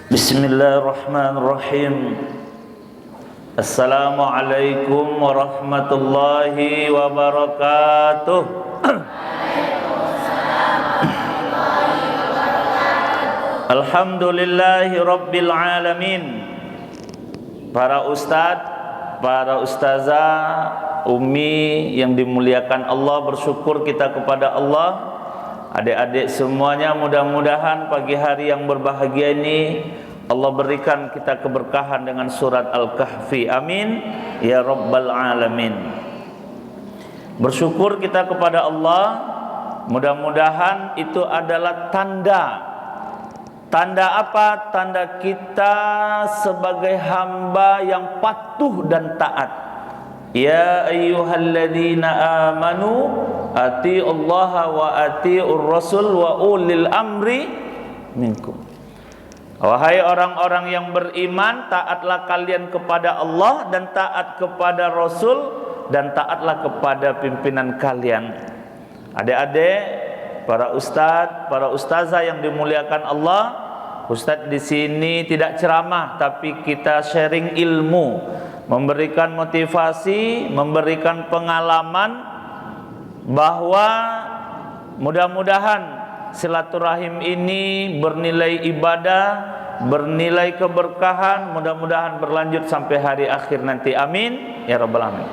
Bismillahirrahmanirrahim. Assalamualaikum warahmatullahi wabarakatuh. Alhamdulillahi rabbil alamin. Para ustadz, para ustazah, umi yang dimuliakan Allah, bersyukur kita kepada Allah. Adik-adik semuanya, mudah-mudahan pagi hari yang berbahagia ini Allah berikan kita keberkahan dengan surat Al-Kahfi. Amin ya rabbal alamin. Bersyukur kita kepada Allah, mudah-mudahan itu adalah tanda. Tanda apa? Tanda kita sebagai hamba yang patuh dan taat. Ya ayyuhalladzina amanu atiullaha wa atiur rasul wa ulil amri minkum. Wahai orang-orang yang beriman, taatlah kalian kepada Allah dan taat kepada Rasul dan taatlah kepada pimpinan kalian. Adik-adik, para ustadz, para ustazah yang dimuliakan Allah, ustadz di sini tidak ceramah, tapi kita sharing ilmu, memberikan motivasi, memberikan pengalaman bahwa mudah-mudahan silaturahim ini bernilai ibadah, bernilai keberkahan, mudah-mudahan berlanjut sampai hari akhir nanti. Amin ya rabbal alamin.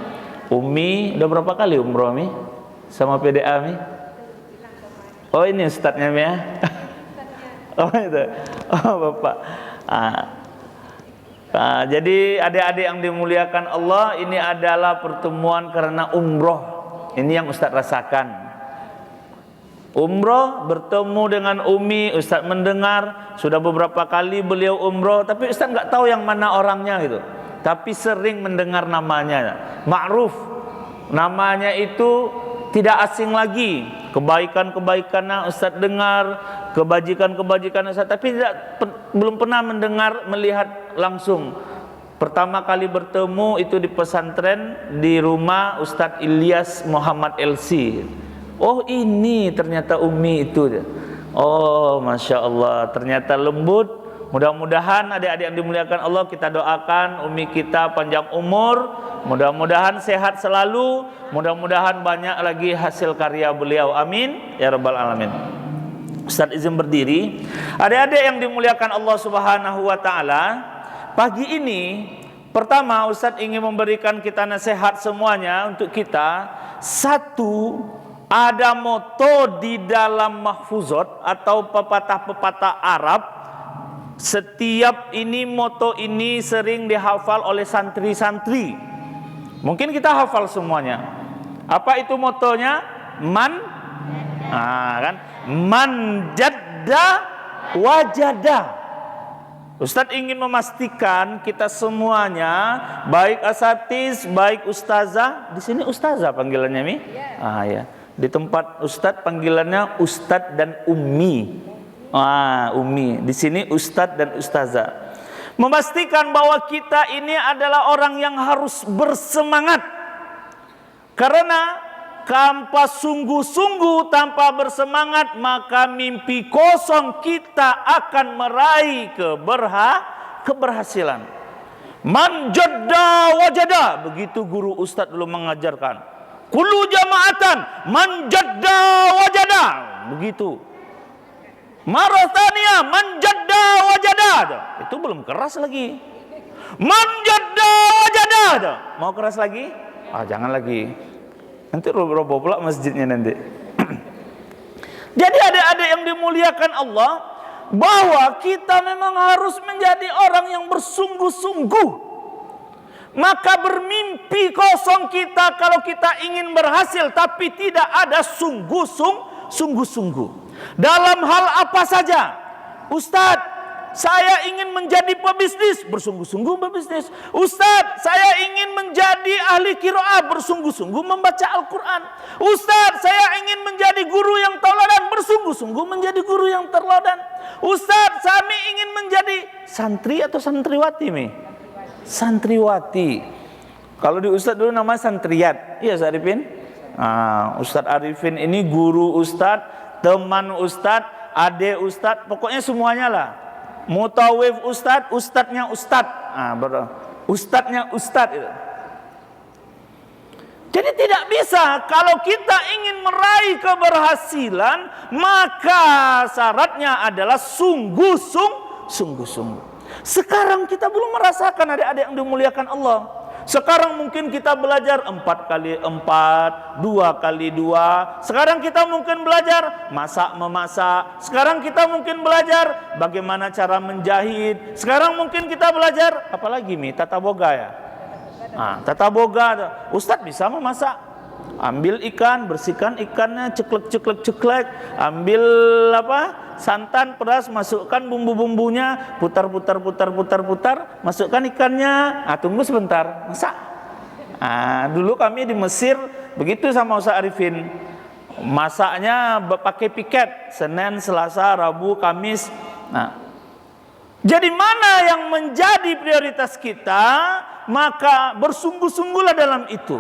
Umi udah berapa kali umroh Mi sama PDA Mi? Oh ini ustadznya Mi ya? Oh itu, oh bapak. Jadi adik-adik yang dimuliakan Allah, ini adalah pertemuan karena umroh. Ini yang ustadz rasakan. Umroh, bertemu dengan umi, ustadz mendengar. Sudah beberapa kali beliau umroh, tapi ustadz nggak tahu yang mana orangnya gitu. Tapi sering mendengar namanya, ma'ruf. Namanya itu tidak asing lagi. Kebaikan-kebaikannya ustadz dengar, kebajikan-kebajikan ustadz, tapi belum pernah mendengar, melihat langsung. Pertama kali bertemu itu di pesantren di rumah Ustadz Ilyas Muhammad LC. Oh ini ternyata umi itu. Oh masya Allah, ternyata lembut. Mudah-mudahan adik-adik yang dimuliakan Allah, kita doakan umi kita panjang umur, mudah-mudahan sehat selalu, mudah-mudahan banyak lagi hasil karya beliau. Amin ya rabbal alamin. Ustaz izin berdiri. Adik-adik yang dimuliakan Allah Subhanahu wa taala, pagi ini pertama Ustaz ingin memberikan kita nasihat semuanya untuk kita. Satu, ada moto di dalam mahfuzat atau pepatah-pepatah Arab. Setiap ini moto ini sering dihafal oleh santri-santri. Mungkin kita hafal semuanya. Apa itu motonya? Man jadda wajada. Ustadz ingin memastikan kita semuanya, baik asatiz, baik ustazah. Di sini ustazah panggilannya Mi? Ya. Di tempat ustadz panggilannya ustadz dan ummi. Ummi. Di sini ustadz dan ustazah. Memastikan bahwa kita ini adalah orang yang harus bersemangat. Karena tanpa sungguh-sungguh, tanpa bersemangat, maka mimpi kosong kita akan meraih keberhasilan. Man jadda wajada, begitu guru ustadz dulu mengajarkan. Kullu jama'atan man jadda wajada, begitu. Marathania man jadda wajada, itu belum keras lagi. Man jadda wajada, mau keras lagi? Jangan lagi. Nanti roboh pula masjidnya nanti. Jadi adik-adik yang dimuliakan Allah, bahwa kita memang harus menjadi orang yang bersungguh-sungguh. Maka bermimpi kosong kita kalau kita ingin berhasil, tapi tidak ada sungguh-sungguh. Dalam hal apa saja. Ustadz, saya ingin menjadi pebisnis, bersungguh-sungguh berbisnis. Ustadz, saya ingin menjadi ahli qiraah, bersungguh-sungguh membaca Al-Quran. Ustadz, saya ingin menjadi guru yang tauladan, bersungguh-sungguh menjadi guru yang tauladan. Ustadz, kami ingin menjadi santri atau santriwati Mi? Santriwati. Kalau di Ustadz dulu nama santriat. Iya Ustadz Arifin. Ustadz Arifin ini guru Ustadz, teman Ustadz, adik Ustadz, pokoknya semuanya lah. Mutawif Ustadz, Ustadznya Ustadz. Ustadznya Ustadz itu. Jadi tidak bisa kalau kita ingin meraih keberhasilan, maka syaratnya adalah sungguh-sungguh. Sekarang kita belum merasakan adik-adik yang dimuliakan Allah. Sekarang mungkin kita belajar 4x4, 2x2. Sekarang kita mungkin belajar masak-memasak. Sekarang kita mungkin belajar bagaimana cara menjahit. Sekarang mungkin kita belajar apalagi tata boga ya. Tata boga. Ustadz bisa memasak. Ambil ikan, bersihkan ikannya, ceklek. Ambil santan, pedas, masukkan bumbu-bumbunya, putar, masukkan ikannya. Tunggu sebentar, masak. Dulu kami di Mesir begitu sama Ustaz Arifin. Masaknya pakai piket, Senin, Selasa, Rabu, Kamis. Jadi mana yang menjadi prioritas kita, maka bersungguh-sungguhlah dalam itu.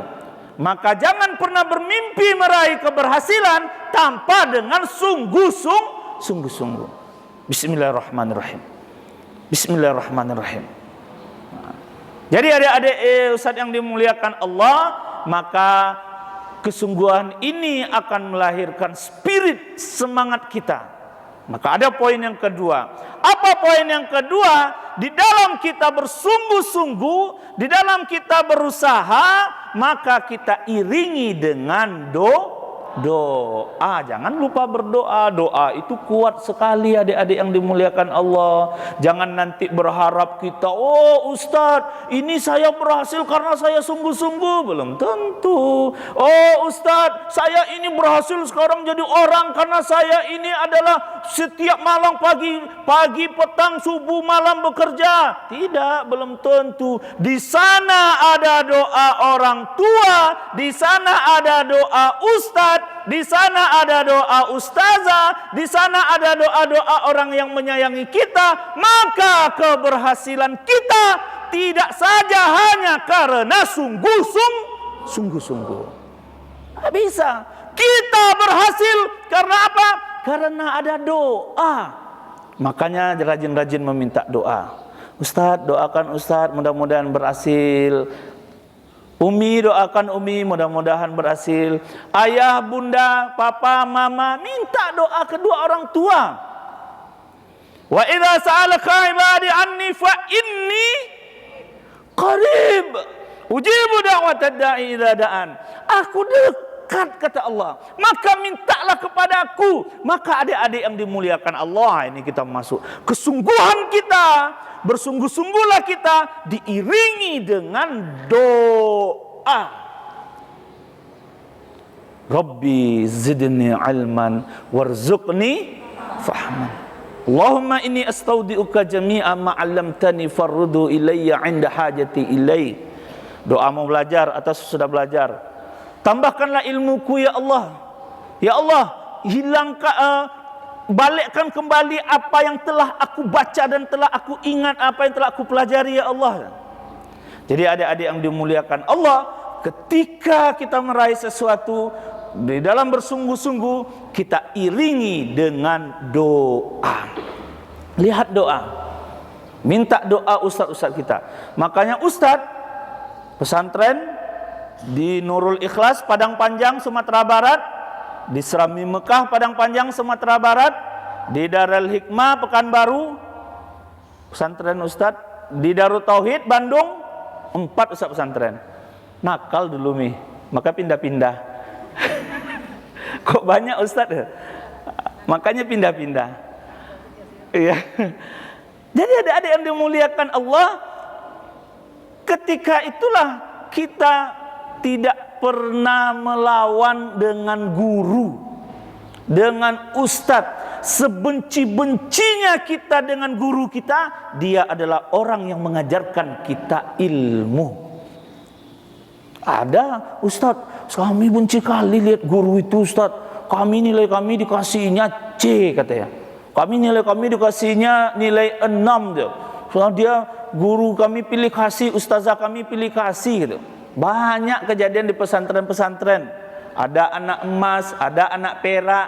Maka jangan pernah bermimpi meraih keberhasilan tanpa dengan sungguh-sungguh. Bismillahirrahmanirrahim. Jadi adik-adik Ustaz yang dimuliakan Allah, maka kesungguhan ini akan melahirkan spirit semangat kita. Maka ada poin yang kedua. Apa poin yang kedua? Di dalam kita bersungguh-sungguh, di dalam kita berusaha, maka kita iringi dengan doa. Jangan lupa berdoa. Doa itu kuat sekali adik-adik yang dimuliakan Allah. Jangan nanti berharap kita, oh Ustadz, ini saya berhasil karena saya sungguh-sungguh. Belum tentu. Oh Ustadz, saya ini berhasil sekarang jadi orang karena saya ini adalah setiap malam pagi, petang, subuh, malam bekerja. Tidak, belum tentu. Di sana ada doa orang tua, di sana ada doa ustadz, di sana ada doa ustazah, di sana ada doa-doa orang yang menyayangi kita. Maka keberhasilan kita tidak saja hanya karena sungguh-sungguh. Tidak bisa. Kita berhasil karena apa? Karena ada doa. Makanya rajin-rajin meminta doa. Ustadz, doakan Ustadz, mudah-mudahan berhasil. Umi, doakan Umi, mudah-mudahan berhasil. Ayah, bunda, papa, mama, minta doa kedua orang tua. Wa idza sa'alaka ibadi anni fa inni qarib ujibu da'watad da'i idza da'an. Aku dekat, kata Allah, maka mintalah kepadaku. Maka adik-adik yang dimuliakan Allah, ini kita masuk kesungguhan kita, bersungguh-sungguhlah kita, diiringi dengan doa. Rabbi zidni ilman warzuqni fahman. Allahumma inni astaudi'uka jami'a ma 'allamtani farrudu ilayya 'inda hajati ilai. Doa mau belajar atau sudah belajar, tambahkanlah ilmuku ya Allah. Ya Allah, balikkan kembali apa yang telah aku baca dan telah aku ingat, apa yang telah aku pelajari ya Allah. Jadi adik-adik yang dimuliakan Allah, ketika kita meraih sesuatu, di dalam bersungguh-sungguh kita iringi dengan doa. Lihat doa, minta doa ustadz-ustadz kita. Makanya ustadz pesantren di Nurul Ikhlas Padang Panjang Sumatera Barat, di Serami Mekah Padang Panjang Sumatera Barat, di Darul Hikmah Pekanbaru pesantren ustadz, di Darut Tauhid Bandung 4 ustadz pesantren. Nakal dulu maka pindah-pindah. Kok banyak ustadz? Makanya pindah-pindah. Iya. Jadi adik-adik yang dimuliakan Allah, ketika itulah kita tidak pernah melawan dengan guru, dengan ustadz. Sebenci-bencinya kita dengan guru kita, dia adalah orang yang mengajarkan kita ilmu. Ada ustadz, kami benci kali lihat guru itu ustadz. Kami nilai kami dikasihnya C katanya. Kami nilai kami dikasihnya nilai 6 dia. Soalnya dia guru kami pilih kasih, ustazah kami pilih kasih gitu. Banyak kejadian di pesantren-pesantren. Ada anak emas, ada anak perak.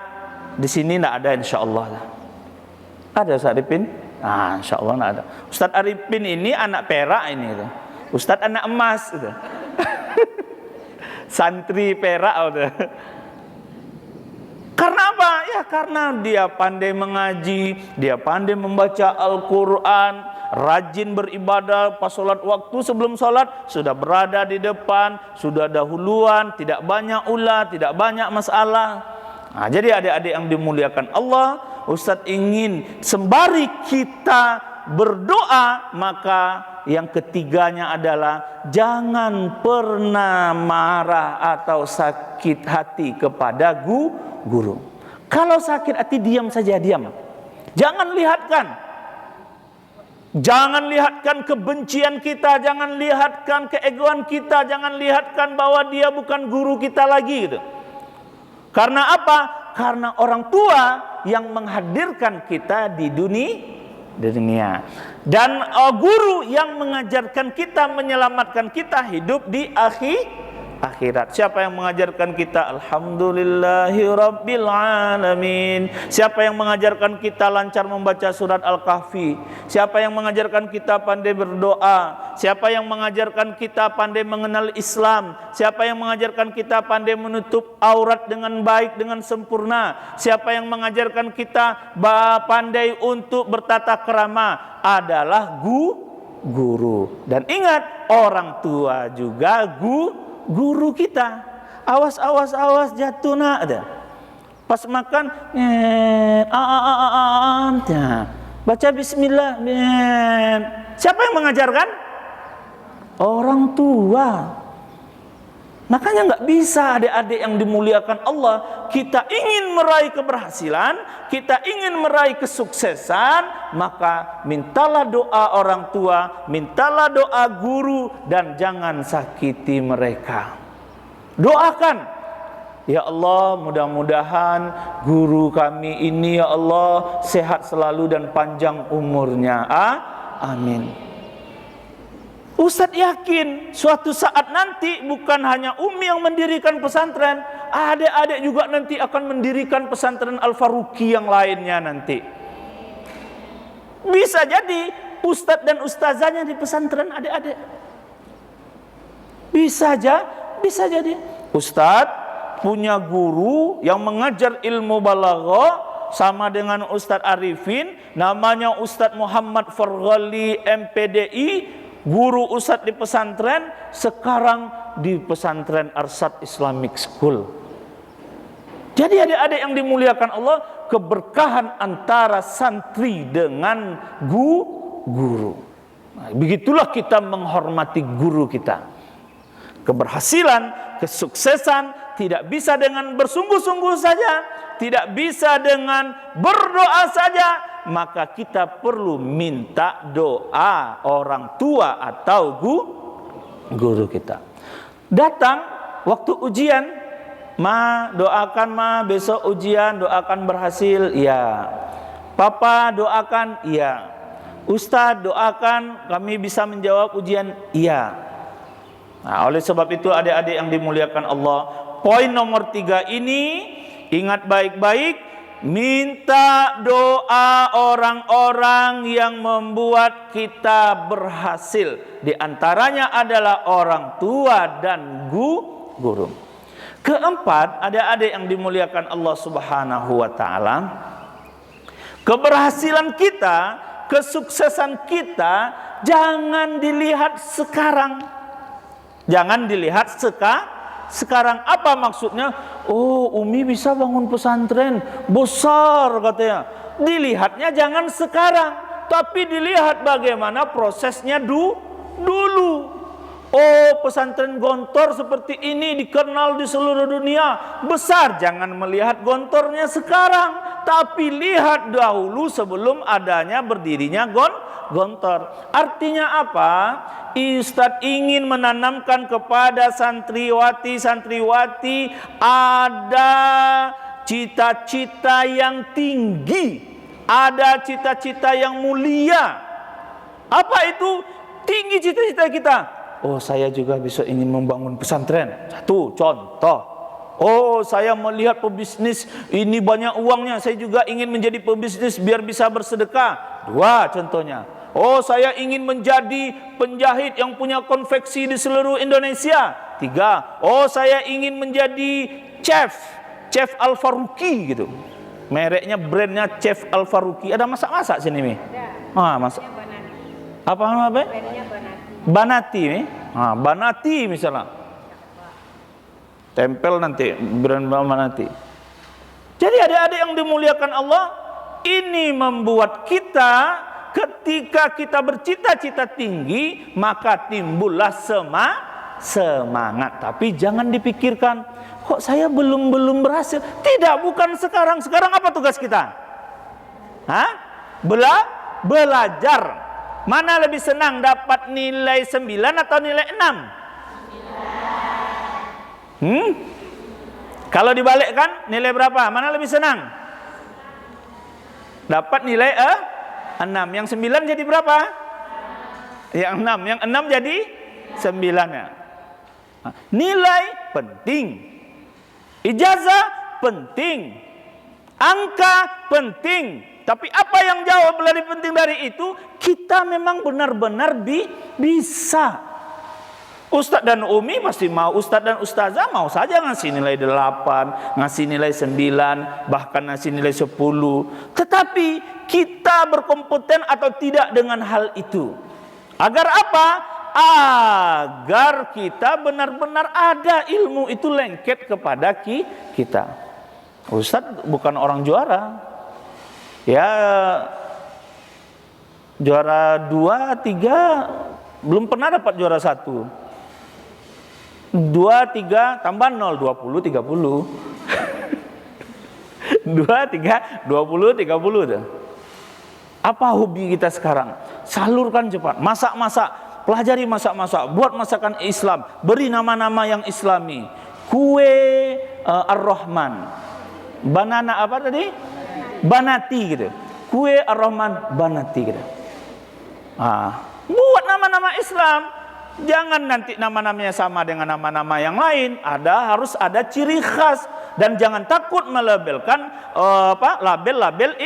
Di sini tidak ada, insyaallah. Ada Ustaz Arifin? Nah, insyaallah tidak ada. Ustaz Arifin ini anak perak ini itu. Ustaz anak emas itu. Santri perak itu. Karena apa? Ya karena dia pandai mengaji, dia pandai membaca Al-Quran, rajin beribadah, pas sholat waktu sebelum sholat sudah berada di depan, sudah dahuluan, tidak banyak ulah, tidak banyak masalah. Nah, jadi adik-adik yang dimuliakan Allah, Ustadz ingin sembari kita berdoa, maka yang ketiganya adalah jangan pernah marah atau sakit hati kepada guru. Kalau sakit hati diam saja, diam. Jangan lihatkan. Jangan lihatkan kebencian kita, jangan lihatkan keegoan kita, jangan lihatkan bahwa dia bukan guru kita lagi gitu. Karena apa? Karena orang tua yang menghadirkan kita di dunia. Dan guru yang mengajarkan kita, menyelamatkan kita hidup di akhirat. Siapa yang mengajarkan kita? Alhamdulillahirabbil alamin. Siapa yang mengajarkan kita lancar membaca surat Al-Kahfi? Siapa yang mengajarkan kita pandai berdoa? Siapa yang mengajarkan kita pandai mengenal Islam? Siapa yang mengajarkan kita pandai menutup aurat dengan baik, dengan sempurna? Siapa yang mengajarkan kita pandai untuk bertata krama? Adalah guru. Dan ingat, orang tua juga guru kita. Awas jatuh nak ada. Pas makan baca bismillah. Siapa yang mengajarkan? Orang tua. Makanya nggak bisa adik-adik yang dimuliakan Allah, kita ingin meraih keberhasilan, kita ingin meraih kesuksesan, maka mintalah doa orang tua, mintalah doa guru, dan jangan sakiti mereka. Doakan, ya Allah, mudah-mudahan guru kami ini ya Allah sehat selalu dan panjang umurnya. Amin. Ustadz yakin suatu saat nanti bukan hanya Umi yang mendirikan pesantren, adik-adik juga nanti akan mendirikan pesantren Al-Faruqi yang lainnya nanti. Bisa jadi ustadz dan ustazahnya di pesantren adik-adik. Bisa jadi ustadz punya guru yang mengajar ilmu balaghah sama dengan Ustadz Arifin, namanya Ustadz Muhammad Farghali MPDI. Guru Ustadz di pesantren, sekarang di pesantren Arsyad Islamic School. Jadi adik-adik yang dimuliakan Allah, keberkahan antara santri dengan guru. Nah, begitulah kita menghormati guru kita. Keberhasilan, kesuksesan tidak bisa dengan bersungguh-sungguh saja, tidak bisa dengan berdoa saja, maka kita perlu minta doa orang tua atau guru kita. Datang waktu ujian, ma doakan ma besok ujian, doakan berhasil, ya. Papa doakan, iya. Ustadz doakan kami bisa menjawab ujian, iya. Nah, oleh sebab itu adik-adik yang dimuliakan Allah, poin nomor 3 ini ingat baik-baik, minta doa orang-orang yang membuat kita berhasil. Di antaranya adalah orang tua dan guru. Keempat, adik-adik yang dimuliakan Allah Subhanahu wa taala, keberhasilan kita, kesuksesan kita jangan dilihat sekarang. Jangan dilihat sekarang. Apa maksudnya? Oh, Umi bisa bangun pesantren besar katanya. Dilihatnya jangan sekarang, tapi dilihat bagaimana prosesnya dulu. Oh, pesantren Gontor seperti ini dikenal di seluruh dunia, besar. Jangan melihat gontornya sekarang, tapi lihat dahulu sebelum adanya berdirinya Gontor. Artinya apa? Ustadz ingin menanamkan kepada santriwati ada cita-cita yang tinggi, ada cita-cita yang mulia. Apa itu? Tinggi cita-cita kita. oh saya juga besok ingin membangun pesantren. Satu contoh. Oh saya melihat pebisnis ini banyak uangnya, saya juga ingin menjadi pebisnis biar bisa bersedekah. Dua contohnya. Oh saya ingin menjadi penjahit yang punya konveksi di seluruh Indonesia. Tiga. Oh saya ingin menjadi chef Al-Faruqi gitu. Mereknya, brandnya Chef Al-Faruqi. Ada masak-masak sini nih. Masak. Apa namanya? Banati nih. Banati misalnya. Tempel nanti brand Banati. Jadi adik-adik yang dimuliakan Allah, ini membuat kita ketika kita bercita-cita tinggi, maka timbullah semangat. Tapi jangan dipikirkan, kok saya belum berhasil. Tidak, bukan sekarang. Sekarang apa tugas kita? Belajar. Mana lebih senang, dapat nilai 9 atau nilai 6? Kalau dibalikkan, nilai berapa? Mana lebih senang? Dapat nilai 6. Yang 9 jadi berapa? Yang 6. Yang 6 jadi 9 ya. Nilai penting. Ijazah penting. Angka penting. Tapi apa yang jauh lebih penting dari itu, kita memang benar-benar bisa. Ustadz dan Umi pasti mau, Ustadz dan Ustazah mau saja ngasih nilai 8, ngasih nilai 9, bahkan ngasih nilai 10. Tetapi kita berkompeten atau tidak dengan hal itu. Agar apa? Agar kita benar-benar ada ilmu itu lengket kepada kita. Ustadz bukan orang juara. Ya juara 2, 3, belum pernah dapat juara 1. 2, 3 tambah 0, 20, 30. 2, 3, 20, 30 tuh. Apa hobi kita sekarang? Salurkan cepat. Masak-masak, pelajari masak-masak, buat masakan Islam, beri nama-nama yang Islami. Kue Ar-Rahman. Banana apa tadi? Banati gitu. Kue Ar-Rahman Banati gitu. Buat nama-nama Islam. Jangan nanti nama-namanya sama dengan nama-nama yang lain. Harus ada ciri khas, dan jangan takut melabelkan label-label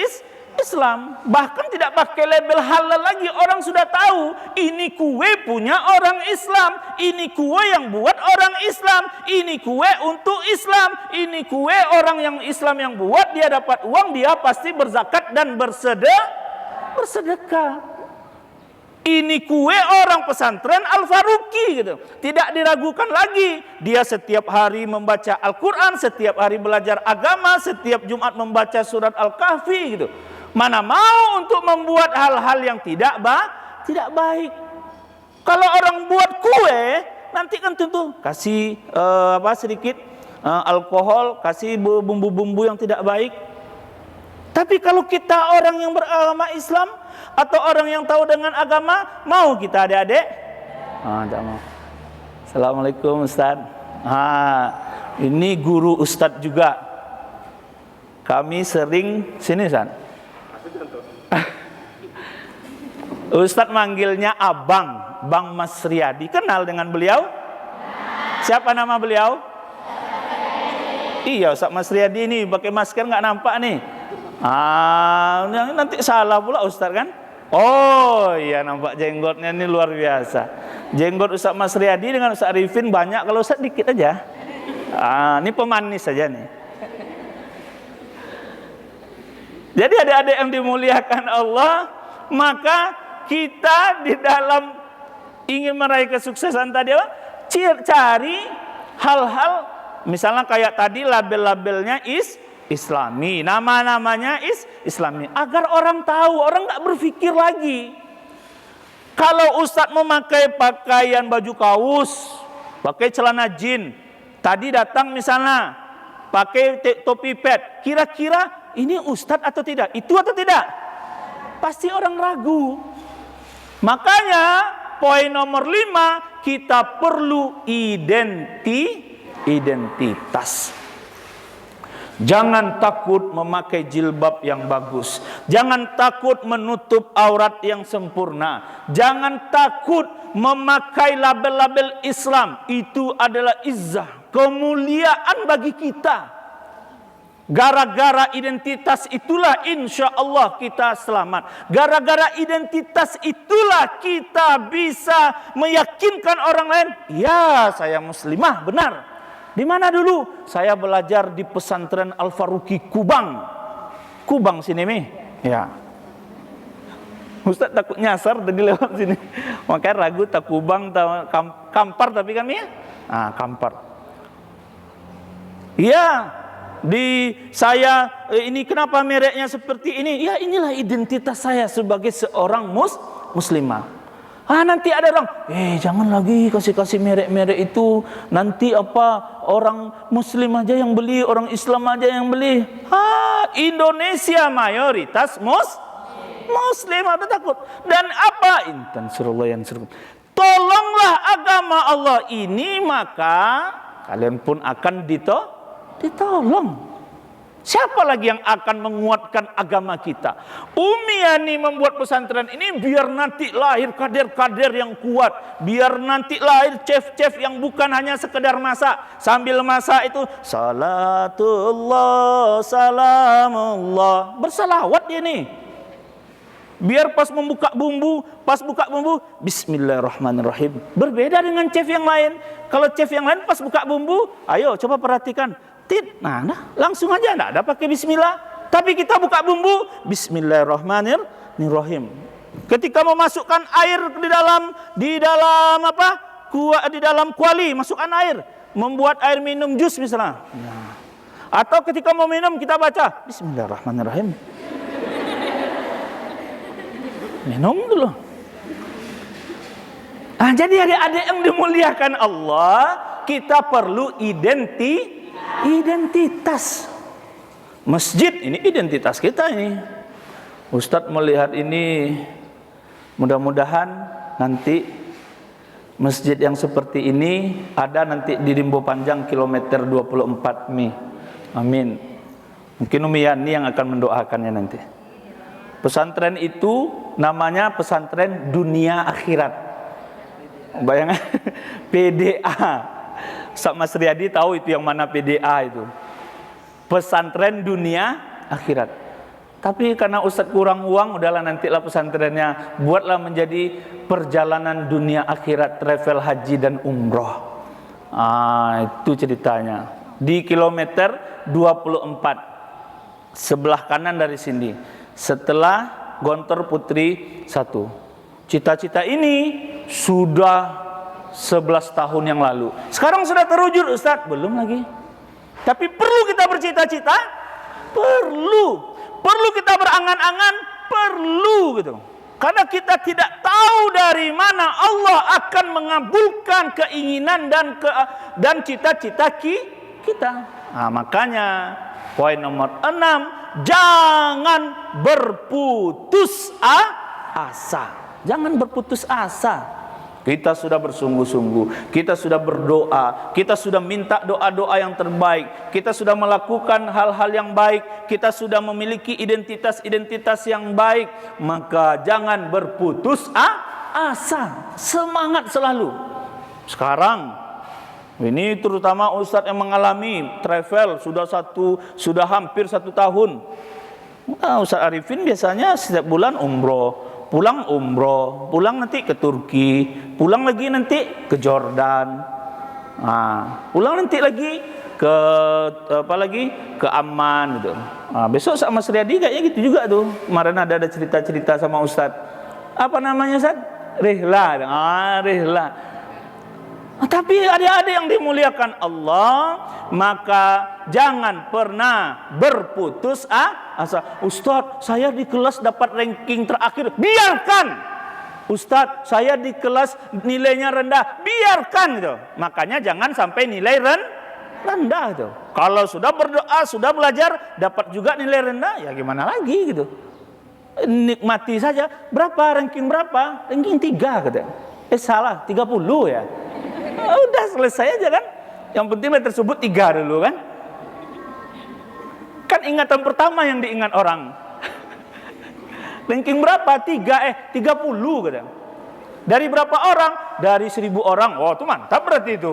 Islam. Bahkan tidak pakai label halal lagi. Orang sudah tahu ini kue punya orang Islam, ini kue yang buat orang Islam, ini kue untuk Islam, ini kue orang yang Islam yang buat, dia dapat uang, dia pasti berzakat dan bersedekah. Ini kue orang pesantren Al-Faruqi gitu. Tidak diragukan lagi. Dia setiap hari membaca Al-Quran, setiap hari belajar agama, setiap Jumat membaca surat Al-Kahfi gitu. Mana mau untuk membuat hal-hal yang tidak baik. Kalau orang buat kue, nanti kan tentu kasih sedikit alkohol, kasih bumbu-bumbu yang tidak baik. Tapi kalau kita orang yang beragama Islam atau orang yang tahu dengan agama, mau kita adik-adik? Tidak mau. Assalamualaikum Ustaz. Ini guru Ustaz juga. Kami sering sini Ustaz. Ustaz manggilnya Abang, Bang Mas Riyadi. Kenal dengan beliau? Siapa nama beliau? Iya, Ustaz Mas Riyadi ini pakai masker nggak nampak nih. Nanti salah pula Ustaz kan? Oh iya, nampak jenggotnya ini luar biasa. Jenggot Ustaz Mas Riyadi dengan Ustaz Arifin banyak, kalau Ustaz dikit aja. Ini pemanis saja nih. Jadi adik-adik yang dimuliakan Allah, maka kita di dalam ingin meraih kesuksesan tadi cari hal-hal, misalnya kayak tadi label-labelnya Islami, nama-namanya Islami, agar orang tahu, orang nggak berpikir lagi. Kalau Ustadz memakai pakaian baju kaos, pakai celana jin, tadi datang misalnya pakai topi pet, kira-kira ini Ustadz atau tidak? Itu atau tidak? Pasti orang ragu. Makanya poin nomor 5, kita perlu identitas. Jangan takut memakai jilbab yang bagus. Jangan takut menutup aurat yang sempurna. Jangan takut memakai label-label Islam itu adalah izzah, kemuliaan bagi kita. Gara-gara identitas itulah insya Allah kita selamat. Gara-gara identitas itulah kita bisa meyakinkan orang lain, ya saya muslimah benar. Di mana dulu? Saya belajar di pesantren Al-Faruqi Kubang. Kubang sini mi. Ya. Ustaz takut nyasar tadi lewat sini. Makanya ragu tak Kubang tak Kampar tapi kan ya. Ah, Kampar. Ya. Di saya ini kenapa mereknya seperti ini? Ya inilah identitas saya sebagai seorang muslimah. Nanti ada orang, jangan lagi kasih merek-merek itu. Nanti apa orang muslim aja yang beli, orang Islam aja yang beli. Indonesia mayoritas muslim, ada takut. Dan apa? Intan surullah yang suruh. Tolonglah agama Allah ini, maka kalian pun akan ditolong. Siapa lagi yang akan menguatkan agama kita? Umi Yani membuat pesantren ini biar nanti lahir kader-kader yang kuat, biar nanti lahir chef-chef yang bukan hanya sekedar masak. Sambil masak itu salatullah salamullah, bersalawat dia nih. Biar pas buka bumbu bismillahirrahmanirrahim. Berbeda dengan chef yang lain. Kalau chef yang lain pas buka bumbu, ayo coba perhatikan. Nah, langsung aja, enggak ada pakai bismillah. Tapi kita buka bumbu, bismillahirrahmanirrahim. Ketika memasukkan air di dalam kuali, masukkan air, membuat air minum jus misalnya. Nah. Atau ketika mau minum kita baca bismillahirrahmanirrahim. Minum dulu. Jadi adik-adik yang dimuliakan Allah, kita perlu identitas. Masjid ini identitas kita ini. Ustadz melihat ini, mudah-mudahan nanti masjid yang seperti ini ada nanti di Rimbo Panjang kilometer 24 Mi. Amin. Mungkin Umi Yani yang akan mendoakannya nanti. Pesantren itu namanya pesantren dunia akhirat. Bayangkan PDA. Mas Riyadi tahu itu yang mana PDA itu. Pesantren dunia akhirat. Tapi karena Ustadz kurang uang, udahlah nantilah pesantrennya buatlah menjadi perjalanan dunia akhirat, travel haji dan umroh. Itu ceritanya. Di kilometer 24 sebelah kanan dari sini. Setelah Gontor Putri 1. Cita-cita ini sudah 11 tahun yang lalu. Sekarang sudah terwujud Ustaz? Belum lagi. Tapi perlu kita bercita-cita? Perlu kita berangan-angan? Perlu gitu. Karena kita tidak tahu dari mana Allah akan mengabulkan keinginan dan cita-cita kita. Makanya poin nomor 6, jangan berputus asa. Jangan berputus asa. Kita sudah bersungguh-sungguh, kita sudah berdoa, kita sudah minta doa-doa yang terbaik, kita sudah melakukan hal-hal yang baik, kita sudah memiliki identitas-identitas yang baik, maka jangan berputus asa, semangat selalu. Sekarang ini terutama Ustadz yang mengalami travel sudah hampir 1 tahun. Ustadz Arifin biasanya setiap bulan umroh. Pulang umroh, pulang nanti ke Turki, pulang lagi nanti ke Jordan, pulang nanti lagi ke ke Amman gitu. Besok sama Mas Riyadi kayaknya gitu juga tuh. Kemarin ada cerita-cerita sama Ustadz. Apa namanya Ustadz? Rihla. Rihla. Tapi adik-adik yang dimuliakan Allah, maka jangan pernah berputus asa. Ustadz, saya di kelas dapat ranking terakhir. Biarkan. Ustadz, saya di kelas nilainya rendah. Biarkan gitu. Makanya jangan sampai nilai rendah gitu. Kalau sudah berdoa, sudah belajar, dapat juga nilai rendah, ya gimana lagi gitu. Nikmati saja. Berapa ranking berapa? Ranking 3 gitu. Salah, 30 ya. Udah selesai aja kan. Yang penting tersebut 3 dulu kan. Kan ingatan pertama yang diingat orang. Ranking berapa? 30 gitu. Dari berapa orang? Dari 1000 orang. Oh, itu mantap berarti itu.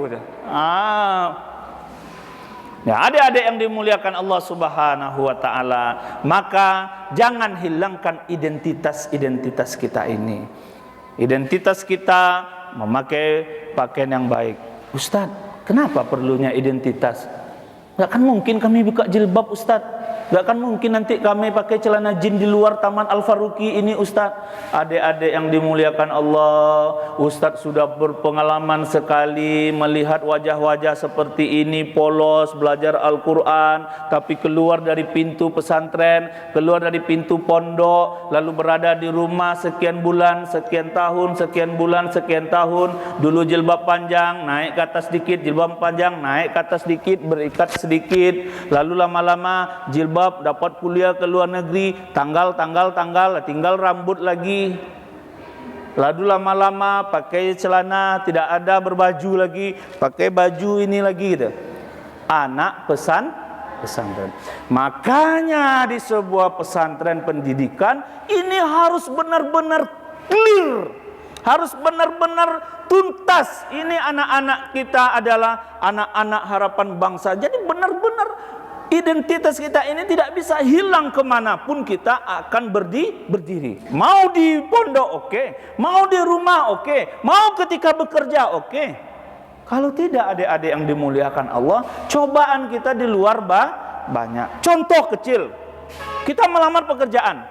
Ya, adik-adik yang dimuliakan Allah Subhanahu wa taala, maka jangan hilangkan identitas kita ini. Identitas kita memakai pakaian yang baik. Ustaz, kenapa perlunya identitas? Gak kan mungkin kami buka jilbab, Ustaz. Gak kan mungkin nanti kami pakai celana jin di luar Taman Al-Faruqi ini, Ustaz. Adik-adik yang dimuliakan Allah, Ustaz sudah berpengalaman sekali melihat wajah-wajah seperti ini, polos, belajar Al-Quran, tapi keluar dari pintu pesantren, keluar dari pintu pondok, lalu berada di rumah sekian bulan, sekian tahun, sekian bulan, sekian tahun. Dulu jilbab panjang, naik ke atas sedikit, jilbab panjang, naik ke atas sedikit, berikat sedikit, lalu lama-lama jilbab dapat kuliah ke luar negeri, tanggal, tinggal rambut lagi. Lalu lama-lama pakai celana, tidak ada berbaju lagi, pakai baju ini lagi gitu. Anak pesantren. Makanya di sebuah pesantren pendidikan ini harus benar-benar clear, harus benar-benar tuntas. Ini anak-anak kita adalah anak-anak harapan bangsa. Jadi benar-benar identitas kita ini tidak bisa hilang kemanapun kita akan berdiri. Mau di pondok oke, mau di rumah oke, mau ketika bekerja oke. Kalau tidak, adik-adik yang dimuliakan Allah, cobaan kita di luar banyak. Contoh kecil, kita melamar pekerjaan,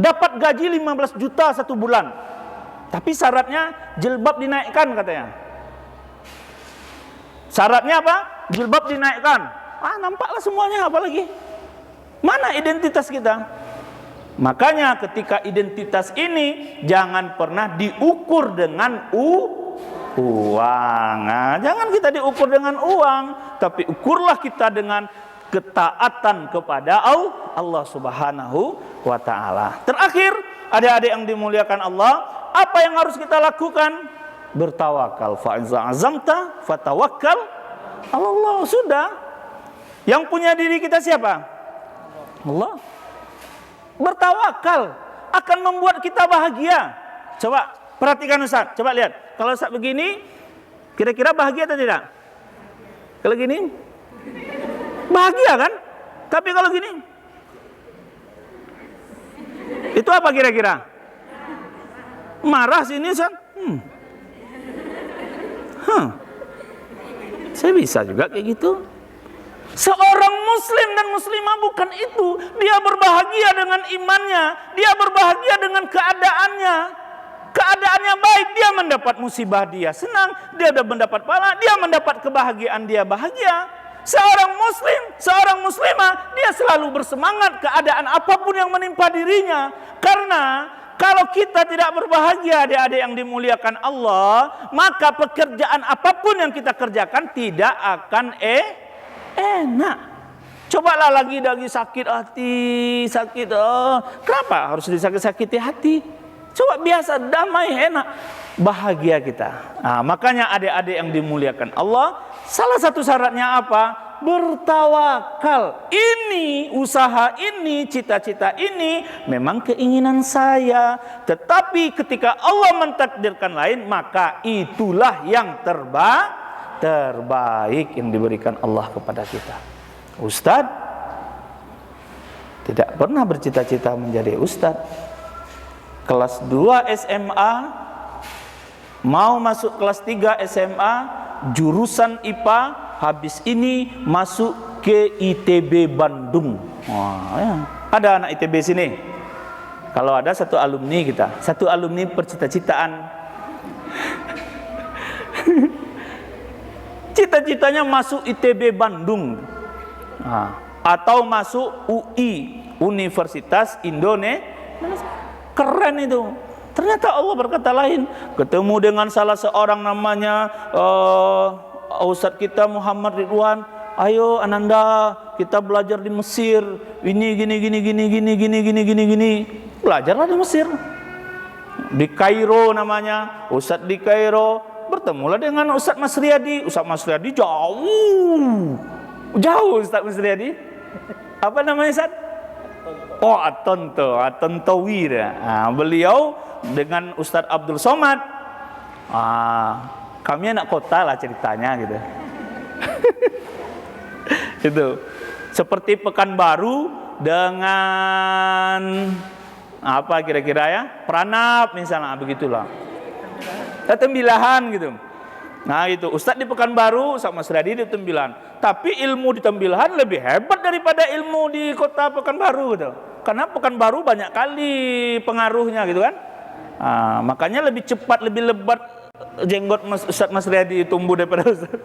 dapat gaji 15 juta 1 bulan, tapi syaratnya jilbab dinaikkan katanya. Syaratnya apa? Jilbab dinaikkan. Nampaklah semuanya, apalagi mana identitas kita? Makanya ketika identitas ini jangan pernah diukur dengan uang. Jangan kita diukur dengan uang, tapi ukurlah kita dengan ketaatan kepada Allah Subhanahu wa taala. Terakhir, adik-adik yang dimuliakan Allah, apa yang harus kita lakukan? Bertawakal. Fa iza azamta fatawakkal 'ala Allah. Sudah. Yang punya diri kita siapa? Allah. Bertawakal akan membuat kita bahagia. Coba perhatikan Ustaz, coba lihat. Kalau Ustaz begini, kira-kira bahagia atau tidak? Kalau gini, bahagia kan? Tapi kalau gini, itu apa kira-kira? Marah sini Ustaz. Saya bisa juga kayak gitu. Seorang muslim dan muslimah bukan itu. Dia berbahagia dengan imannya, dia berbahagia dengan keadaannya. Keadaannya baik, dia mendapat musibah, dia senang, dia mendapat pahala, dia mendapat kebahagiaan, dia bahagia. Seorang muslim, seorang muslimah, dia selalu bersemangat keadaan apapun yang menimpa dirinya. Karena kalau kita tidak berbahagia, adik-adik yang dimuliakan Allah, maka pekerjaan apapun yang kita kerjakan tidak akan enak. Cobalah lagi sakit hati, kenapa harus disakiti hati? Coba biasa, damai, enak, bahagia kita. Makanya adik-adik yang dimuliakan Allah, salah satu syaratnya apa? Bertawakal. Ini, usaha ini, cita-cita ini memang keinginan saya, tetapi ketika Allah mentakdirkan lain, maka itulah yang terbaik yang diberikan Allah kepada kita. Ustadz tidak pernah bercita-cita menjadi ustadz. Kelas 2 SMA, mau masuk kelas 3 SMA, jurusan IPA, habis ini masuk ke ITB Bandung. Ada anak ITB sini. Kalau ada satu alumni kita, satu alumni percita-citaan. Cita-citanya masuk ITB Bandung, atau masuk UI, Universitas Indonesia. Keren itu. Ternyata Allah berkata lain. Ketemu dengan salah seorang namanya Ustadz kita Muhammad Ridwan. Ayo Ananda, kita belajar di Mesir. Ini gini. Belajarlah di Mesir. Di Kairo namanya, Ustadz di Kairo. Bertemulah dengan Ustadz Mas Riyadi. Ustadz Mas Riyadi jauh Ustadz Mas Riyadi. Apa namanya Ustadz? Atontowi. Beliau dengan Ustadz Abdul Somad Kami anak kota lah ceritanya gitu. Itu seperti Pekanbaru dengan apa kira-kira ya, Pranab misalnya, begitulah. Tembilahan gitu. Nah itu Ustadz di Pekanbaru, Ustadz Mas Riyadi di Tembilahan. Tapi ilmu di Tembilahan lebih hebat daripada ilmu di kota Pekanbaru gitu. Karena Pekanbaru banyak kali pengaruhnya gitu kan. Makanya lebih cepat, lebih lebat jenggot Ustadz Mas Riyadi tumbuh daripada Ustadz.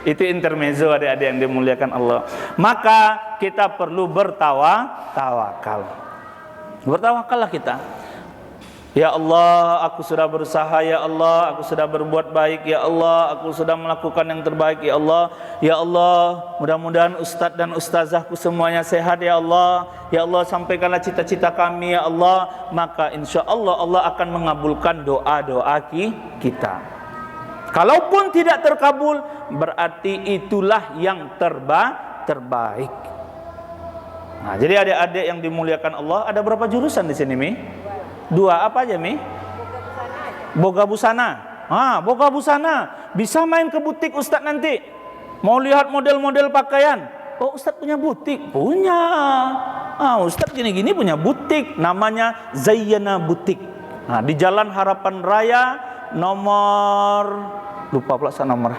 Itu intermezzo adik-adik yang dimuliakan Allah. Maka kita perlu bertawakal. Bertawakallah kita. Ya Allah, aku sudah berusaha, ya Allah, aku sudah berbuat baik, ya Allah, aku sudah melakukan yang terbaik, ya Allah. Ya Allah, mudah-mudahan ustadz dan ustazahku semuanya sehat, ya Allah. Ya Allah, sampaikanlah cita-cita kami, ya Allah. Maka insya Allah Allah akan mengabulkan doa-doa kita. Kalaupun tidak terkabul, berarti itulah yang terbaik. Nah, jadi adik-adik yang dimuliakan Allah, ada berapa jurusan di sini, Mi? 2 apa aja, Mi? Boga busana. Boga busana. Bisa main ke butik Ustadz nanti. Mau lihat model-model pakaian. Oh, Ustadz punya butik? Punya. Ustadz gini-gini punya butik. Namanya Zayyana Butik. Nah, di Jalan Harapan Raya nomor, lupa pula saya nomor.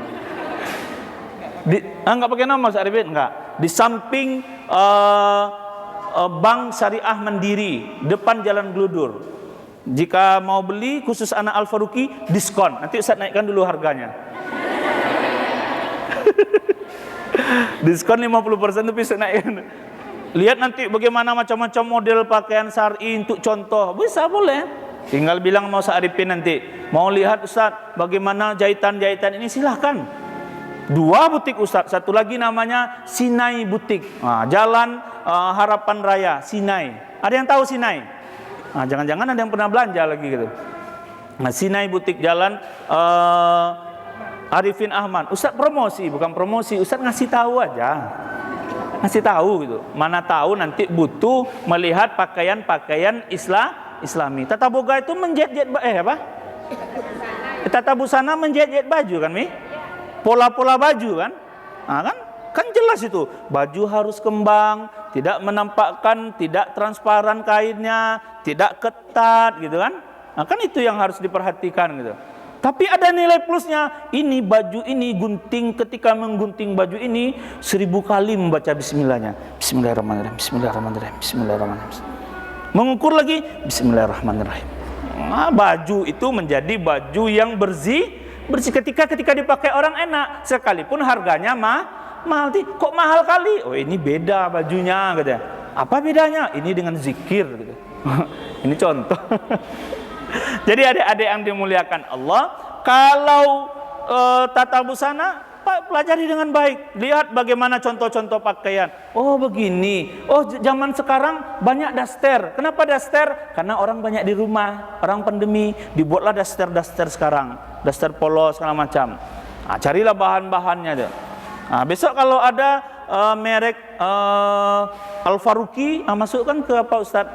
Enggak pakai nomor, Mas Arifin? Enggak. Di samping Bank Syariah Mandiri, depan Jalan Gludur. Jika mau beli khusus anak Al-Faruqi, diskon. Nanti Ustaz naikkan dulu harganya. Diskon 50%, tapi Ustaz naikkan. Lihat nanti bagaimana macam-macam model pakaian syar'i untuk contoh. Bisa, boleh. Tinggal bilang mau Ustaz Arifin nanti. Mau lihat Ustaz bagaimana jahitan-jahitan ini, silahkan. 2 butik Ustaz, satu lagi namanya Sinai Butik. Jalan Harapan Raya, Sinai. Ada yang tahu Sinai? Jangan-jangan ada yang pernah belanja lagi gitu. Sinai Butik, Jalan Arifin Ahmad. Ustaz promosi, bukan promosi. Ustaz ngasih tahu aja. Ngasih tahu gitu. Mana tahu nanti butuh melihat pakaian-pakaian Islami. Tata boga itu menjet-jet apa? Tata busana menjet-jet baju kan, Mi? Pola-pola baju kan? Kan jelas itu. Baju harus kembang, tidak menampakkan, tidak transparan kainnya, tidak ketat gitu kan? Kan itu yang harus diperhatikan gitu. Tapi ada nilai plusnya. Ini baju ini gunting, ketika menggunting baju ini 1000 kali membaca bismillahnya. Bismillahirrahmanirrahim. Bismillahirrahmanirrahim. Bismillahirrahmanirrahim. Mengukur lagi bismillahirrahmanirrahim. Baju itu menjadi baju yang bersih ketika dipakai orang enak, sekalipun harganya mahal. Kok mahal kali? Oh, ini beda bajunya katanya. Apa bedanya? Ini dengan zikir gitu. Ini contoh. Jadi adik-adik yang dimuliakan Allah, kalau tata busana pelajari dengan baik. Lihat bagaimana contoh-contoh pakaian. Oh, begini. Oh, zaman sekarang banyak daster. Kenapa daster? Karena orang banyak di rumah, orang pandemi, dibuatlah daster-daster sekarang. Daster polos segala macam. Carilah bahan-bahannya deh. Besok kalau ada merek Al-Faruqi, masukkan ke apa Ustaz?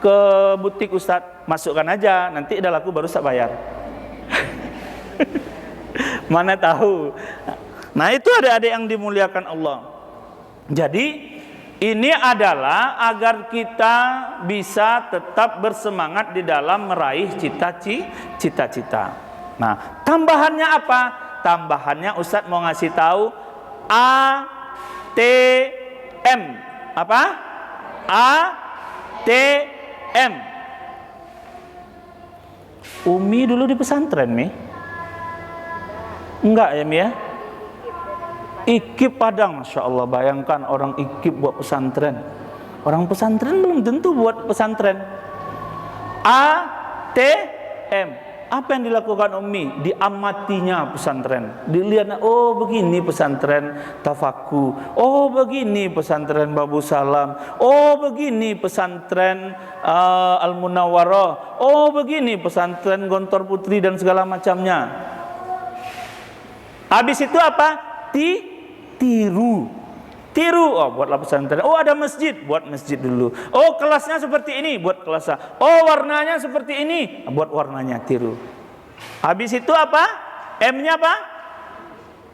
Ke butik Ustaz, masukkan aja. Nanti udah laku baru Ustaz bayar. Mana tahu. Nah, itu adik-adik yang dimuliakan Allah. Jadi ini adalah agar kita bisa tetap bersemangat di dalam meraih cita-cita. Nah, tambahannya apa? Tambahannya Ustadz mau ngasih tahu ATM. Apa? ATM. Umi dulu di pesantren, Mi? Enggak ya, Mi ya? IKIP Padang, Masya Allah. Bayangkan orang IKIP buat pesantren. Orang pesantren belum tentu buat pesantren. ATM. Apa yang dilakukan Umi? Diamatinya pesantren. Dilihat, oh begini pesantren Tafaku. Oh begini pesantren Babu Salam. Oh begini pesantren Al-Munawwarah. Oh begini pesantren Gontor Putri dan segala macamnya. Habis itu apa? Tiru. Oh, buatlah pesantren. Oh, ada masjid, buat masjid dulu. Oh, kelasnya seperti ini, buat kelasnya. Oh, warnanya seperti ini, buat warnanya, tiru. Habis itu apa? M-nya apa?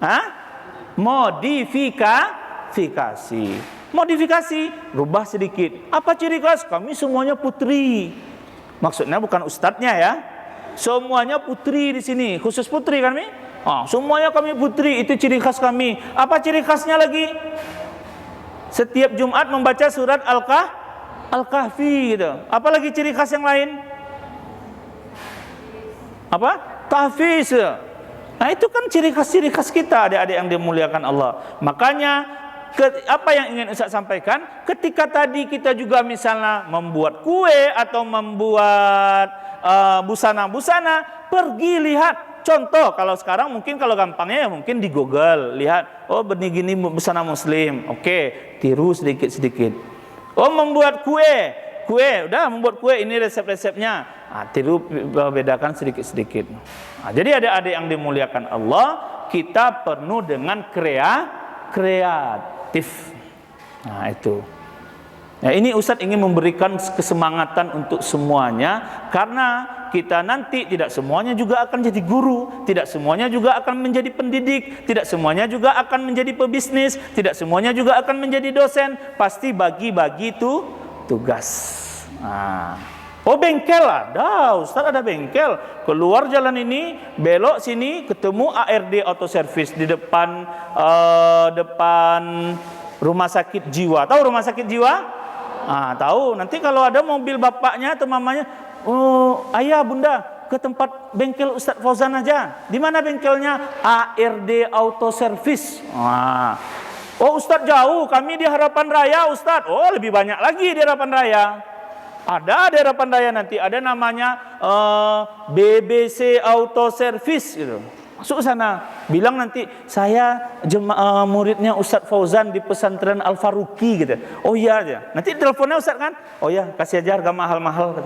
Hah? Modifikasi. Rubah sedikit. Apa ciri khas? Kami semuanya putri. Maksudnya bukan ustadznya ya. Semuanya putri di sini, khusus putri kami. Semuanya kami putri, itu ciri khas kami. Apa ciri khasnya lagi? Setiap Jumat membaca surat Al-Kahfi gitu. Apalagi ciri khas yang lain? Apa? Tahfiz. Nah, itu kan ciri khas kita, adik-adik yang dimuliakan Allah. Makanya apa yang ingin Ustaz sampaikan, ketika tadi kita juga misalnya membuat kue atau membuat busana-busana, pergi lihat contoh. Kalau sekarang mungkin kalau gampangnya ya mungkin di Google lihat, oh begini busana muslim, oke, tiru sedikit-sedikit. Oh membuat kue, udah membuat kue, ini resep-resepnya, tiru bedakan sedikit-sedikit. Jadi adik-adik yang dimuliakan Allah, kita penuh dengan kreatif. Nah itu. Nah, ini Ustadz ingin memberikan kesemangatan untuk semuanya, karena kita nanti tidak semuanya juga akan jadi guru, tidak semuanya juga akan menjadi pendidik, tidak semuanya juga akan menjadi pebisnis, tidak semuanya juga akan menjadi dosen. Pasti bagi-bagi itu tugas. Oh bengkel ada, Ustadz ada bengkel. Keluar jalan ini, belok sini, ketemu ARD Auto Service di depan rumah sakit jiwa. Tahu rumah sakit jiwa? Tahu. Nanti kalau ada mobil bapaknya atau mamanya, ayah bunda ke tempat bengkel Ustadz Fauzan aja. Di mana bengkelnya? ARD Auto Service. Oh Ustadz jauh, kami di Harapan Raya Ustadz. Oh lebih banyak lagi di Harapan Raya. Ada di Harapan Raya nanti, ada namanya BBC Auto Service gitu. Masuk sana, bilang nanti saya muridnya Ustadz Fauzan di pesantren Al-Faruqi gitu. Oh iya aja. Nanti teleponnya Ustadz kan? Oh iya, kasih aja harga mahal-mahal.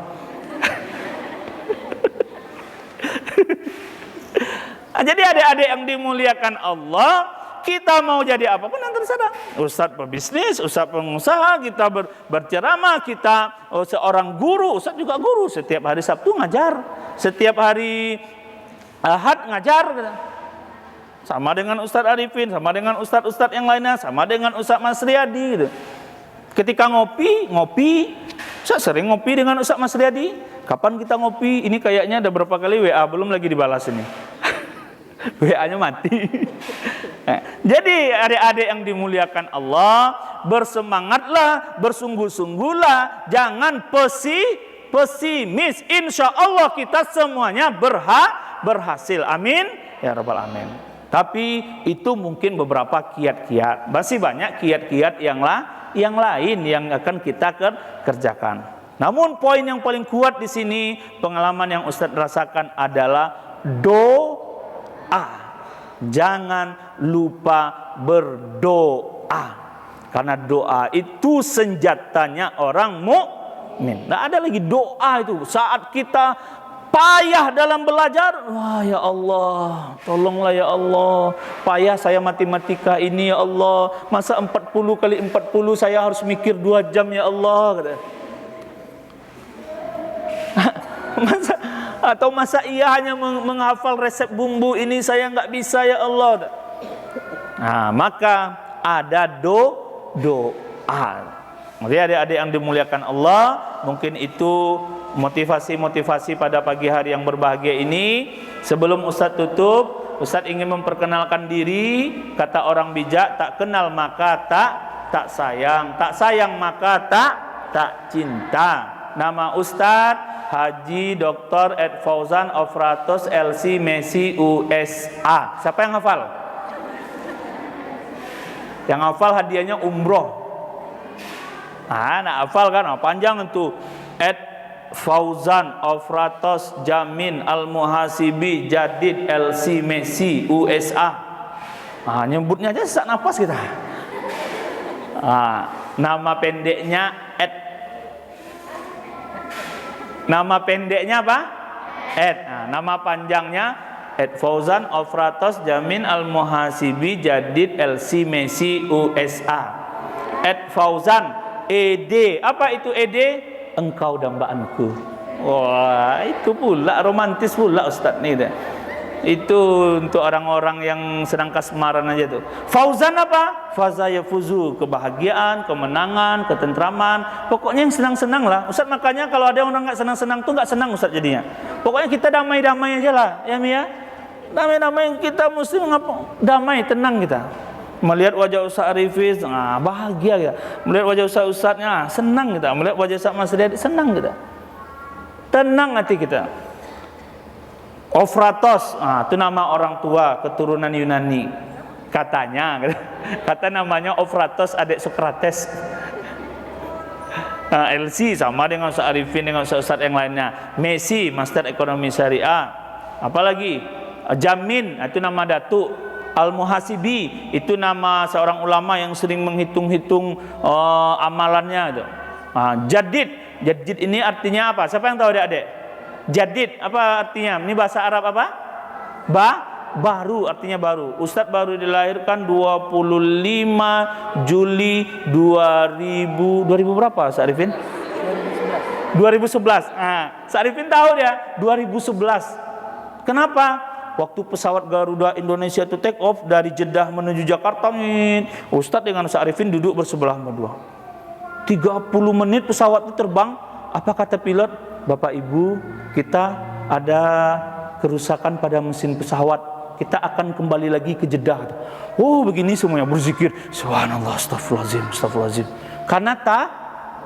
Jadi adik-adik yang dimuliakan Allah, kita mau jadi apapun yang terserah. Ustadz pebisnis, Ustadz pengusaha, kita berceramah, kita seorang guru, Ustadz juga guru. Setiap hari Sabtu ngajar, setiap hari Ahad ngajar gitu. Sama dengan Ustadz Arifin, sama dengan Ustadz yang lainnya, sama dengan Ustadz Mas Riyadi gitu. Ketika ngopi, saya sering ngopi dengan Ustadz Mas Riyadi. Kapan kita ngopi? Ini kayaknya ada berapa kali WA, belum lagi dibalas ini. WA-nya mati. Jadi adik-adik yang dimuliakan Allah, bersemangatlah, bersungguh-sungguhlah, jangan pesimis. Insya Allah kita semuanya berhasil. Amin ya rabbal alamin. Tapi itu mungkin beberapa kiat-kiat. Masih banyak kiat-kiat yang lain yang akan kita kerjakan. Namun poin yang paling kuat di sini, pengalaman yang Ustadz rasakan adalah doa. Jangan lupa berdoa. Karena doa itu senjatanya orang mukmin. Tidak ada lagi doa itu saat kita payah dalam belajar. Wah ya Allah, tolonglah ya Allah, payah saya matematika ini ya Allah, masa 40 kali 40 saya harus mikir 2 jam ya Allah kata. Masa iya hanya menghafal resep bumbu ini saya nggak bisa ya Allah. Nah maka ada doa. Jadi adik-adik yang dimuliakan Allah, mungkin itu motivasi pada pagi hari yang berbahagia ini. Sebelum Ustadz tutup, Ustadz ingin memperkenalkan diri. Kata orang bijak, tak kenal maka tak sayang, tak sayang maka tak cinta. Nama Ustadz Haji Dr. Ed Fauzan Ofratos LC Messi USA. Siapa yang hafal? Yang hafal hadiahnya umroh. Nah hafal kan? Panjang itu. Ed Fauzan Ofratos Jamin Al-Muhasibi Jadid LC Messi USA. Nyebutnya aja sesak nafas kita. Nama pendeknya Ed. Nama pendeknya apa? Ed. Nama panjangnya Ed Fauzan Ofratos Jamin Al-Muhasibi Jadid LC Messi USA. Ed Fauzan ED. Apa itu ED? Engkau dambaanku. Wah, itu pula romantis pula Ustaz ni dah. Itu untuk orang-orang yang sedang kasmaran aja tuh. Fauzan apa? Faza yafuzu, kebahagiaan, kemenangan, ketentraman. Pokoknya yang senang-senang lah. Ustaz, makanya kalau ada orang enggak senang-senang tuh enggak senang Ustaz jadinya. Pokoknya kita damai-damai aja lah, ya Mia. Damai-damai, kita mesti damai, tenang kita. Melihat wajah Ustaz Arifin, bahagia kita. Melihat wajah Ustaz-ustaznya, senang kita. Melihat wajah Ustaz Mas Riyadi, senang kita. Tenang hati kita. Ofratos, itu nama orang tua keturunan Yunani. Katanya, kata namanya Ofratos, adik Sokrates. LC sama dengan Ustaz Arifin, dengan Ustaz yang lainnya. Messi, Master Ekonomi Syariah. Apalagi Jamin, itu nama datuk. Al-Muhasibi, itu nama seorang ulama yang sering menghitung-hitung amalannya itu. Jadid ini artinya apa? Siapa yang tahu adik-adik? Jadid apa artinya? Ini bahasa Arab apa? Baru, artinya baru. Ustadz baru dilahirkan 25 Juli 2000 berapa Ustadz Arifin? 2011. Ustadz Arifin tahu dia 2011. Kenapa? Waktu pesawat Garuda Indonesia itu take off dari Jeddah menuju Jakarta, Ustadz dengan Ustadz Arifin duduk bersebelah berdua. 30 menit pesawat itu terbang. Apa kata pilot? Bapak Ibu, kita ada kerusakan pada mesin pesawat. Kita akan kembali lagi ke Jeddah. Oh, begini semuanya berzikir. Subhanallah, astagfirullahaladzim, astagfirullahaladzim. Karena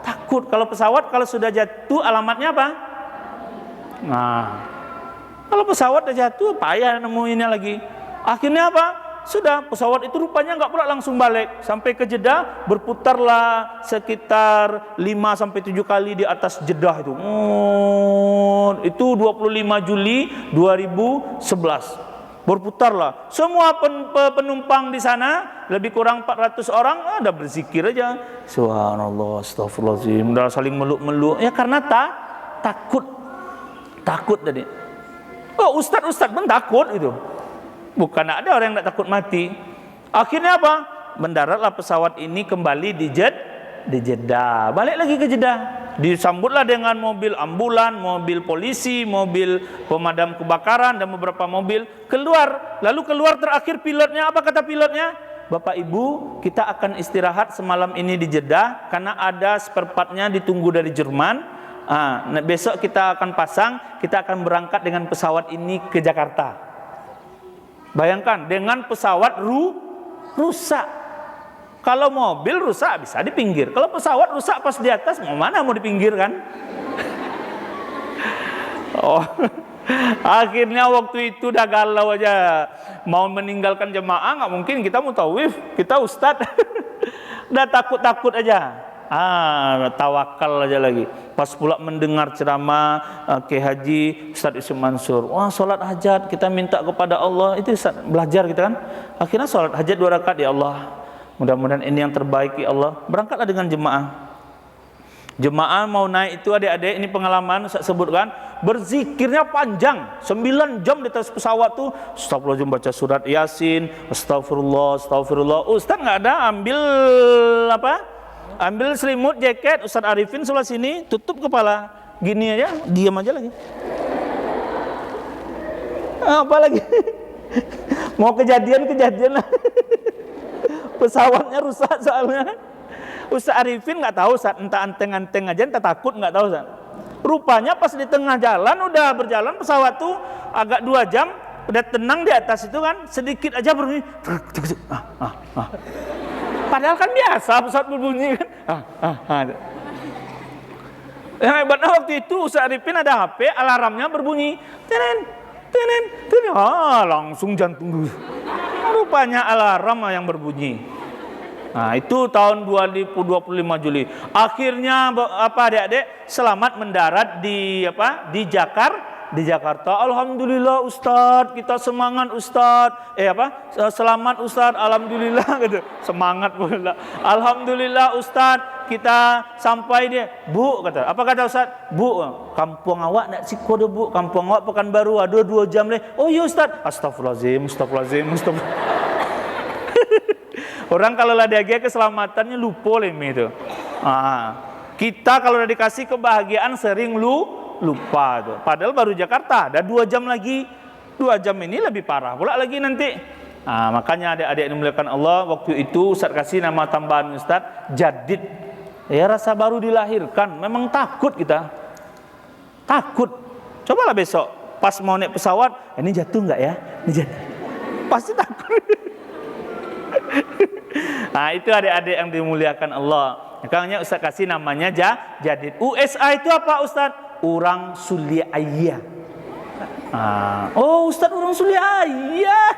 takut kalau pesawat kalau sudah jatuh alamatnya apa? Kalau pesawat sudah jatuh payah nemuinnya lagi. Akhirnya apa? Sudah, pesawat itu rupanya enggak pula langsung balik. Sampai ke Jeddah, berputarlah sekitar 5-7 kali di atas Jeddah itu. Itu 25 Juli 2011. Berputarlah. Semua penumpang di sana, lebih kurang 400 orang, ada berzikir aja. Subhanallah, astagfirullahaladzim. Udah saling meluk-meluk. Ya karena takut. Takut tadi. Oh, ustadz pun takut itu. Bukan ada orang yang tidak takut mati. Akhirnya apa? Mendaratlah pesawat ini kembali di Jeddah. Balik lagi ke Jeddah. Disambutlah dengan mobil ambulan, mobil polisi, mobil pemadam kebakaran dan beberapa mobil keluar. Lalu keluar terakhir pilotnya. Apa kata pilotnya? Bapak Ibu, kita akan istirahat semalam ini di Jeddah karena ada spare part-nya ditunggu dari Jerman. Besok kita akan pasang, kita akan berangkat dengan pesawat ini ke Jakarta. Bayangkan dengan pesawat rusak. Kalau mobil rusak bisa di pinggir. Kalau pesawat rusak pas di atas, mau mana mau di pinggir kan? Akhirnya waktu itu udah galau aja. Mau meninggalkan jemaah nggak mungkin, kita mau tawif, kita ustadz. Udah takut-takut aja. Tawakal aja lagi. Pas pula mendengar ceramah Kiai Haji Ustaz Yusuf Mansur, sholat hajat kita minta kepada Allah. Itu Ustaz, belajar kita kan. Akhirnya sholat hajat 2 rakaat, ya Allah, mudah-mudahan ini yang terbaik ya Allah. Berangkatlah dengan jemaah. Jemaah mau naik itu adik-adik, ini pengalaman Ustaz sebutkan, berzikirnya panjang 9 jam di atas pesawat tuh. Astagfirullahaladzim, baca surat Yasin, astagfirullah. Ustaz nggak ada ambil selimut, jaket. Ustaz Arifin sebelah sini, tutup kepala, gini aja, diam aja lagi. Apa lagi? Mau kejadian lah. Pesawatnya rusak soalnya. Ustaz Arifin nggak tahu, entah anteng-anteng aja, entah takut nggak tahu. Rupanya pas di tengah jalan, udah berjalan pesawat tuh agak 2 jam, udah tenang di atas itu kan, sedikit aja berbunyi. Padahal kan biasa pesawat berbunyi kan. Yang hebatnya waktu itu Ustaz Arifin ada HP, alarmnya berbunyi. Langsung jantung dulu. Rupanya alarm yang berbunyi. Itu tahun 2025 Juli. Akhirnya adik-adik selamat mendarat di Jakarta. Alhamdulillah Ustadz, kita semangat Ustadz. Selamat Ustadz, alhamdulillah gitu. Semangat pula. Alhamdulillah Ustadz, kita sampai dia. Bu kata. Apa kata Ustadz? Bu, kampung awak nak siko dah Bu. Kampung awak Pekanbaru ada 2 jam leh. Oh iya Ustadz. Astagfirullahaladzim. Orang kalau lah dia keselamatannya lupa leh itu. Kita kalau udah dikasih kebahagiaan sering lupa tuh. Padahal baru Jakarta, ada 2 jam lagi. 2 jam ini lebih parah pula lagi nanti. Nah, makanya adik-adik yang dimuliakan Allah, waktu itu Ustaz kasih nama tambahan Ustaz, Jadid. Ya, rasa baru dilahirkan. Memang takut kita. Takut. Cobalah besok pas mau naik pesawat, ini jatuh enggak ya? Ini jatuh. Pasti takut. Nah, itu adik-adik yang dimuliakan Allah. Makanya Ustaz kasih namanya Jadid. USA itu apa Ustaz? Orang Sulia Ayah. Oh Ustaz, orang Sulia Ayah.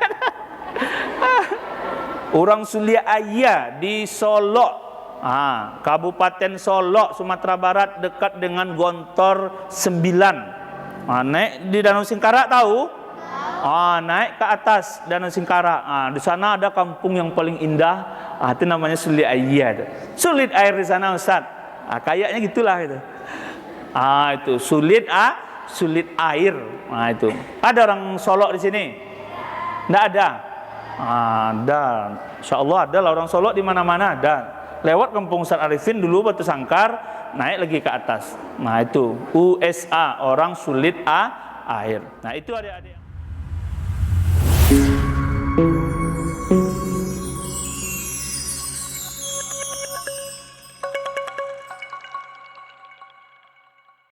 Orang Sulia Ayah di Solok, Kabupaten Solok, Sumatera Barat, dekat dengan Gontor 9. Naik di Danau Singkarak tahu? Naik ke atas Danau Singkarak. Di sana ada kampung yang paling indah. Itu namanya Sulit Ayah. Sulit air di sana Ustaz. Kayaknya gitulah itu. Itu sulit air. Itu. Ada orang Solok di sini? Enggak ada. Ada. Insyaallah ada lah orang Solok di mana-mana ada. Lewat kampung Ustaz Arifin dulu Batu Sangkar, naik lagi ke atas. Itu USA, orang sulit air. Itu adik-adik.